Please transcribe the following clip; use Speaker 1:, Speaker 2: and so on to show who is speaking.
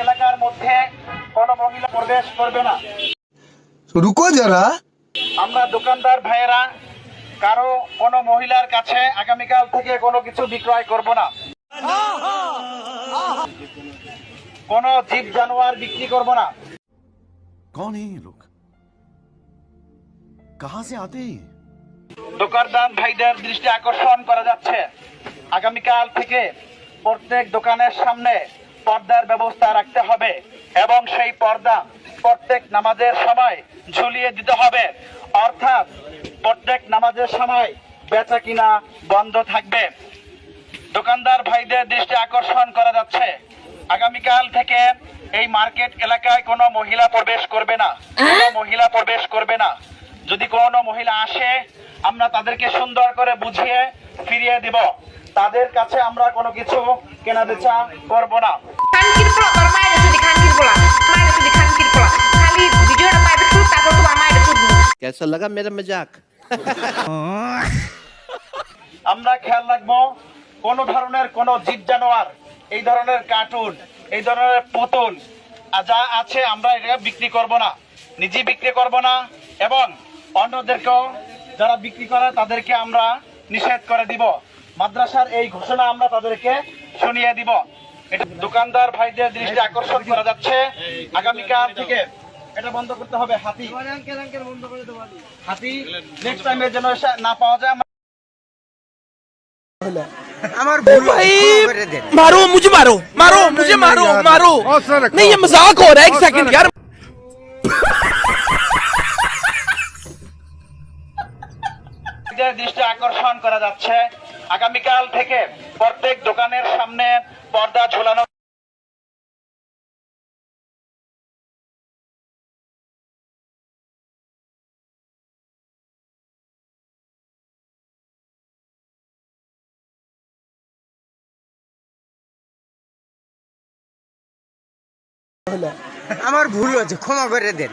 Speaker 1: এলাকার মধ্যে কোনো মহিলা প্রবেশ করবে না।
Speaker 2: রুকো যারা,
Speaker 1: আমরা দোকানদার ভাইয়েরা কারো কোনো মহিলার কাছে আগামীকাল থেকে কোনো কিছু বিক্রয় করব না। কোনো জীব জানোয়ার বিক্রি করব না।
Speaker 3: कौन है ये लोग? कहां से आते हैं?
Speaker 1: দোকানদার ভাইদের দৃষ্টি আকর্ষণ করা যাচ্ছে, আগামীকাল থেকে প্রত্যেক দোকানের সামনে পর্দার ব্যবস্থা রাখতে হবে এবং সেই পর্দা প্রত্যেক নামাজের সময় ঝুলিয়ে দিতে হবে। অর্থাৎ প্রত্যেক নামাজের সময় বেচা কিনা বন্ধ থাকবে। দোকানদার ভাইদের দৃষ্টি আকর্ষণ করা যাচ্ছে, আগামীকাল থেকে এই মার্কেট এলাকায় কোনো মহিলা প্রবেশ করবে না, কোনো মহিলা প্রবেশ করবে না। যদি কোনো মহিলা আসে আমরা তাদেরকে সুন্দর করে বুঝিয়ে ফিরিয়ে দিব। তাদের কাছে আমরা কোনো কিছু কেনা বেচা করব না।
Speaker 4: খানকির পোলা তোর মায়ের যদি খানকির পোলা মায়ের যদি খানকির পোলা খালি ভিডিওটা পাইবে শুরু তারপর তো মায়ের শুধু
Speaker 5: कैसा लगा मेरा मजाक?
Speaker 1: আমরা খেয়াল রাখবো কোন ধরনের কোন জীব জানোয়ার, এই ধরনের কার্টুন, এই ধরনের পুতুল যা আছে আমরা এটা বিক্রি করব না, নিজে বিক্রি করব না এবং অন্যদেরকেও যারা বিক্রি করে তাদেরকে আমরা নিষেধ করে দিব। মাদ্রাসার এই ঘোষণা আমরা তাদেরকে শুনিয়ে দিব। এটা দোকানদার ভাইদের দৃষ্টি আকর্ষণ করা যাচ্ছে, আগামীকাল থেকে এটা বন্ধ করতে হবে। হাতি নেক্সট টাইমে যেন না পাওয়া যায়।
Speaker 6: मारो मुझे, मारो मारो मुझे, मारो मारो। नहीं ये मजाक हो रहा है, एक सेकंड यार।
Speaker 1: দৃষ্টি আকর্ষণ করা যাচ্ছে, আগামীকাল থেকে প্রত্যেক দোকানের সামনে পর্দা ঝোলানো।
Speaker 2: আমার ভুল হয়েছে, ক্ষমা করে দেন।